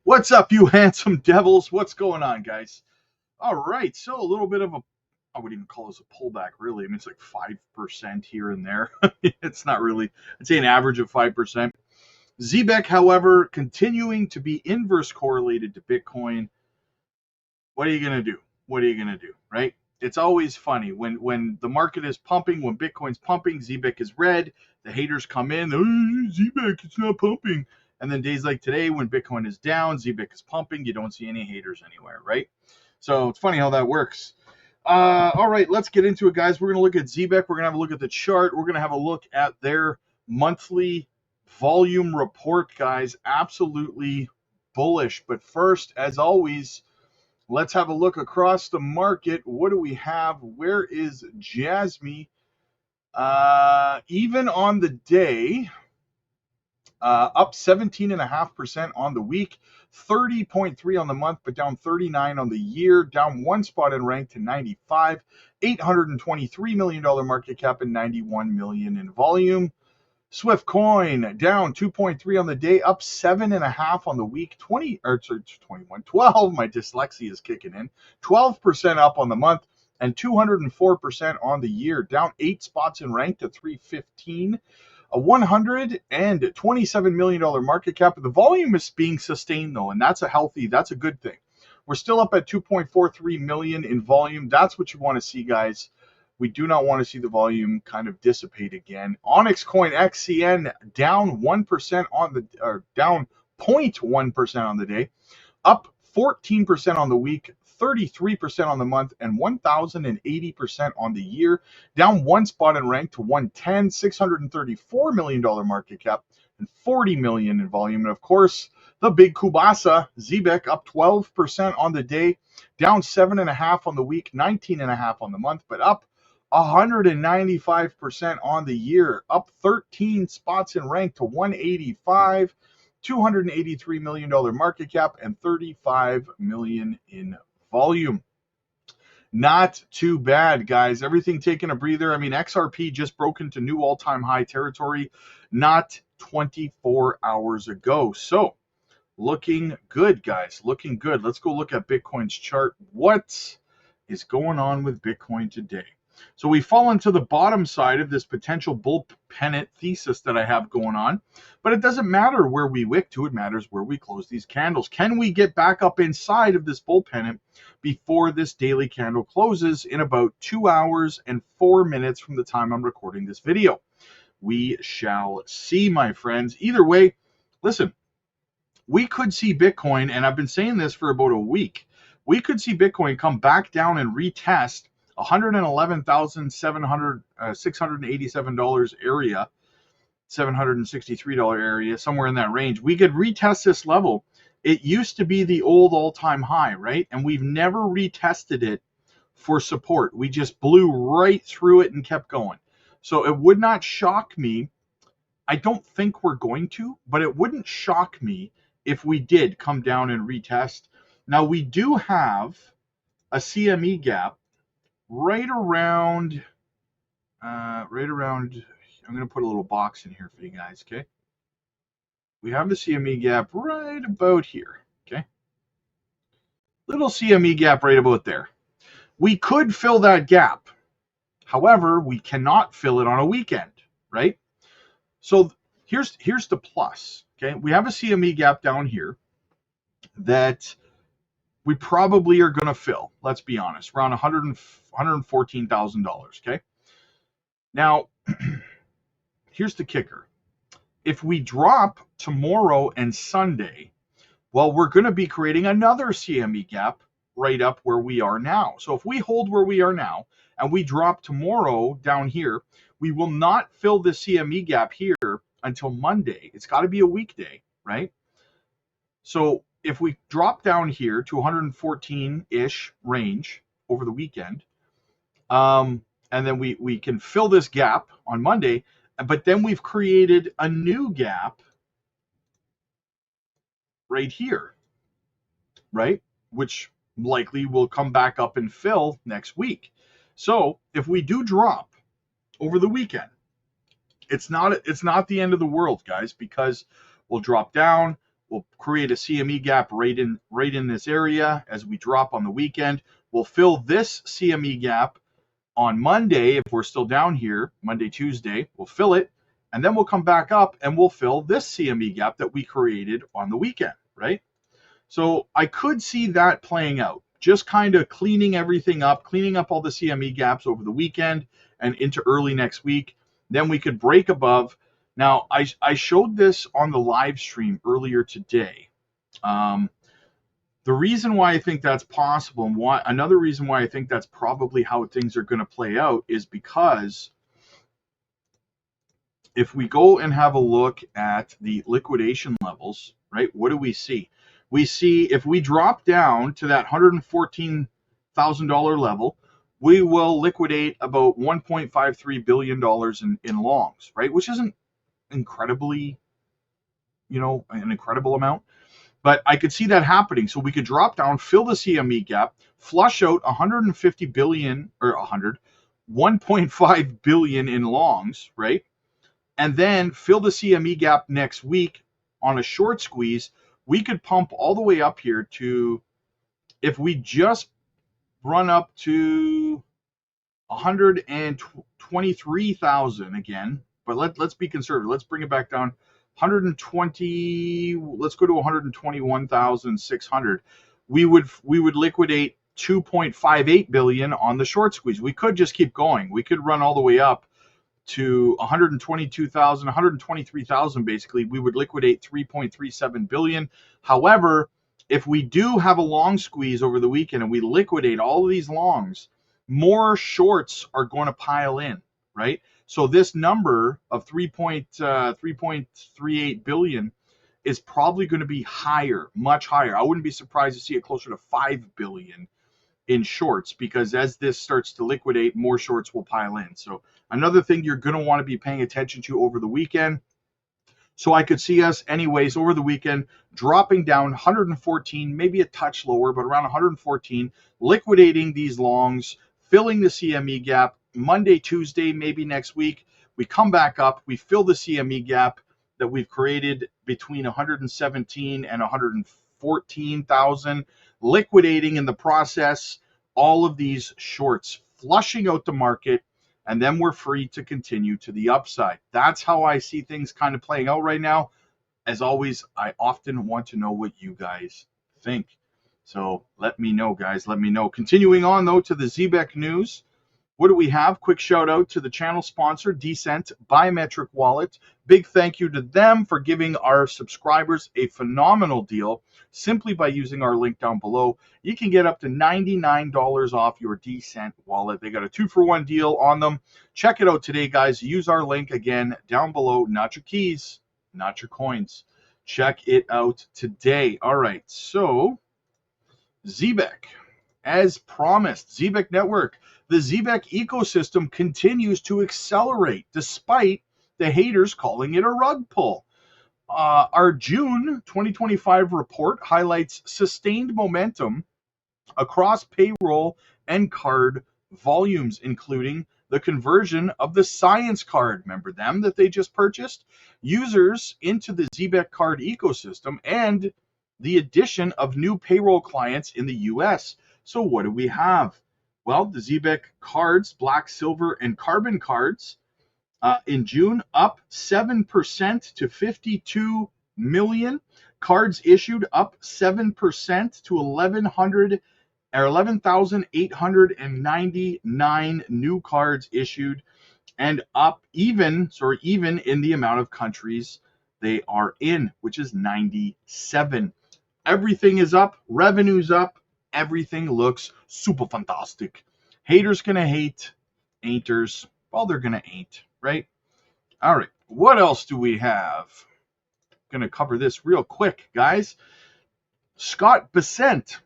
What's up, you handsome devils? What's going on, guys? All right, so a little bit of a, I wouldn't even call this a pullback, really. I mean, it's like 5% here and there. It's not really, I'd say an average of 5%. Zebec, however, continuing to be inverse correlated to Bitcoin. What are you going to do? What are you going to do, right? It's always funny when the market is pumping, when Bitcoin's pumping, Zebec is red. The haters come in, oh, Zebec, it's not pumping. And then days like today, when Bitcoin is down, Zebec is pumping. You don't see any haters anywhere, right? So it's funny how that works. All right, let's get into it, guys. We're going to look at Zebec. We're going to have a look at the chart. We're going to have a look at their monthly volume report, guys. Absolutely bullish. But first, as always, let's have a look across the market. What do we have? Where is Jasmine? Even on the day, up 17.5% on the week, 30.3 on the month, but down 39 on the year, down one spot in rank to 95, $823 million market cap and 91 million in volume. Swift Coin down 2.3 on the day, up 7.5 on the week, 12. My dyslexia is kicking in. 12% up on the month and 204% on the year, down 8 spots in rank to 315. A $127 million market cap. The volume is being sustained though, and that's a good thing. We're still up at 2.43 million in volume. That's what you want to see, guys. We do not want to see the volume kind of dissipate again. Onyx Coin XCN down 1% on the, or down 0.1% on the day, up 14% on the week, 33% on the month, and 1,080% on the year. Down one spot in rank to 110, $634 million market cap, and 40 million in volume. And of course, the big Kubasa, Zebec, up 12% on the day, down 7.5 on the week, 19.5 on the month, but up 195% on the year, up 13 spots in rank to 185, $283 million market cap, and 35 million in volume. Not too bad, guys. Everything taking a breather. I mean, XRP just broke into new all-time high territory not 24 hours ago. So looking good, guys. Looking good. Let's go look at Bitcoin's chart. What is going on with Bitcoin today? So we fall into the bottom side of this potential bull pennant thesis that I have going on, but it doesn't matter where we wick to, it matters where we close these candles. Can we get back up inside of this bull pennant before this daily candle closes in about 2 hours and 4 minutes from the time I'm recording this video? We shall see, my friends. Either way, listen, we could see Bitcoin, and I've been saying this for about a week, we could see Bitcoin come back down and retest $111,687 area, $763 area, somewhere in that range. We could retest this level. It used to be the old all-time high, right? And we've never retested it for support. We just blew right through it and kept going. So it would not shock me. I don't think we're going to, but it wouldn't shock me if we did come down and retest. Now, we do have a CME gap right around, I'm going to put a little box in here for you guys, okay? We have the CME gap right about here, okay? Little CME gap right about there. We could fill that gap. However, we cannot fill it on a weekend, right? So here's the plus, okay? We have a CME gap down here that we probably are going to fill, let's be honest, around $114,000, okay? Now, here's the kicker. If we drop tomorrow and Sunday, well, we're going to be creating another CME gap right up where we are now. So if we hold where we are now and we drop tomorrow down here, we will not fill the CME gap here until Monday. It's got to be a weekday, right? So if we drop down here to 114-ish range over the weekend, and then we can fill this gap on Monday, but then we've created a new gap right here, right? Which likely will come back up and fill next week. So if we do drop over the weekend, it's not the end of the world, guys, because we'll drop down, We'll create a CME gap right in this area as we drop on the weekend. We'll fill this CME gap on Monday if we're still down here, Monday, Tuesday. We'll fill it, and then we'll come back up and we'll fill this CME gap that we created on the weekend, right? So I could see that playing out, just kind of cleaning everything up, cleaning up all the CME gaps over the weekend and into early next week. Then we could break above. Now, I showed this on the live stream earlier today. The reason why I think that's possible, and another reason why I think that's probably how things are going to play out, is because if we go and have a look at the liquidation levels, right, what do we see? We see if we drop down to that $114,000 level, we will liquidate about $1.53 billion in longs, right? Which isn't incredibly, an incredible amount. But I could see that happening. So we could drop down, fill the CME gap, flush out 150 billion or 1.5 billion in longs, right? And then fill the CME gap next week on a short squeeze. We could pump all the way up here to, if we just run up to 123,000 again, but let's be conservative. Let's bring it back down. 120, let's go to 121,600. We would liquidate 2.58 billion on the short squeeze. We could just keep going. We could run all the way up to 122,000, 123,000 basically. We would liquidate 3.37 billion. However, if we do have a long squeeze over the weekend and we liquidate all of these longs, more shorts are going to pile in, right? So this number of 3.38 billion is probably going to be higher, much higher. I wouldn't be surprised to see it closer to 5 billion in shorts, because as this starts to liquidate, more shorts will pile in. So another thing you're going to want to be paying attention to over the weekend. So I could see us anyways over the weekend dropping down 114, maybe a touch lower, but around 114, liquidating these longs, filling the CME gap. Monday, Tuesday, maybe next week, we come back up, we fill the CME gap that we've created between 117 and 114,000, liquidating in the process all of these shorts, flushing out the market, and then we're free to continue to the upside. That's how I see things kind of playing out right now. As always, I often want to know what you guys think. So let me know, guys. Let me know. Continuing on, though, to the Zebec news. What do we have? Quick shout out to the channel sponsor, Decent Biometric Wallet. Big thank you to them for giving our subscribers a phenomenal deal. Simply by using our link down below, you can get up to $99 off your Decent wallet. They got a 2-for-1 deal on them. Check it out today, guys. Use our link again down below. Not your keys, not your coins. Check it out today. All right, so Zebec. As promised, Zebec Network. The Zebec ecosystem continues to accelerate despite the haters calling it a rug pull. Our June 2025 report highlights sustained momentum across payroll and card volumes, including the conversion of the Science card, remember them that they just purchased, users into the Zebec card ecosystem, and the addition of new payroll clients in the US. So what do we have? Well, the Zebec cards, black, silver, and carbon cards, in June up 7% to 52 million. Cards issued up 7% to 11,899 new cards issued, and up even in the amount of countries they are in, which is 97. Everything is up, revenue's up, everything looks super fantastic. Haters gonna hate, ain'ters, well, they're gonna ain't, right? All right, what else do we have? Gonna cover this real quick, guys. Scott Bessent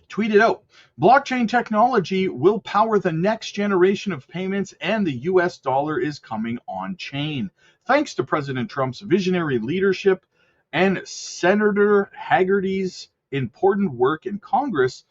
tweeted out, blockchain technology will power the next generation of payments, and the US dollar is coming on chain. Thanks to President Trump's visionary leadership and Senator Haggerty's important work in Congress,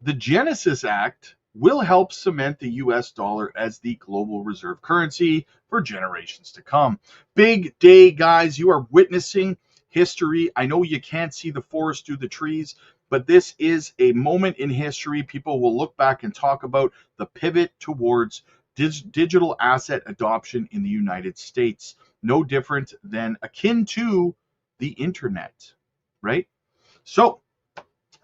the Genesis Act will help cement the US dollar as the global reserve currency for generations to come. Big day, guys. You are witnessing history. I know you can't see the forest through the trees, but this is a moment in history. People will look back and talk about the pivot towards digital asset adoption in the United States. No different than akin to the internet, right? So,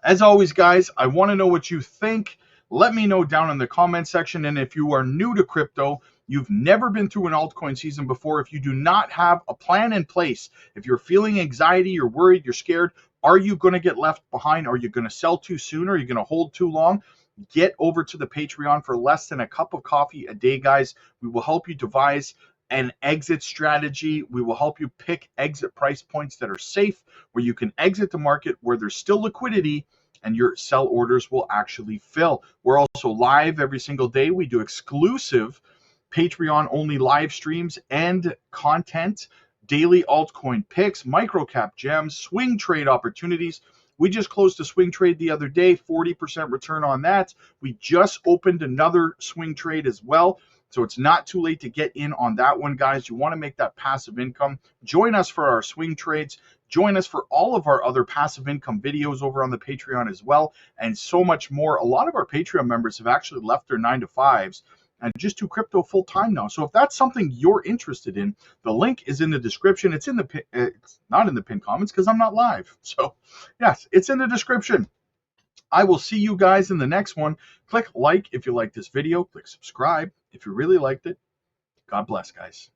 as always, guys, I want to know what you think. Let me know down in the comment section. And if you are new to crypto, you've never been through an altcoin season before, if you do not have a plan in place, if you're feeling anxiety, you're worried, you're scared, are you going to get left behind? Are you going to sell too soon? Are you going to hold too long? Get over to the Patreon for less than a cup of coffee a day, guys. We will help you devise an exit strategy. We will help you pick exit price points that are safe, where you can exit the market, where there's still liquidity, and your sell orders will actually fill. We're also live every single day. We do exclusive Patreon only live streams and content, daily altcoin picks, microcap gems, swing trade opportunities. We just closed a swing trade the other day, 40% return on that. We just opened another swing trade as well. So it's not too late to get in on that one, guys. You want to make that passive income. Join us for our swing trades. Join us for all of our other passive income videos over on the Patreon as well, and so much more. A lot of our Patreon members have actually left their 9-to-5s and just do crypto full time now. So if that's something you're interested in, the link is in the description. It's not in the pinned comments because I'm not live. So yes, it's in the description. I will see you guys in the next one. Click like if you like this video. Click subscribe if you really liked it. God bless, guys.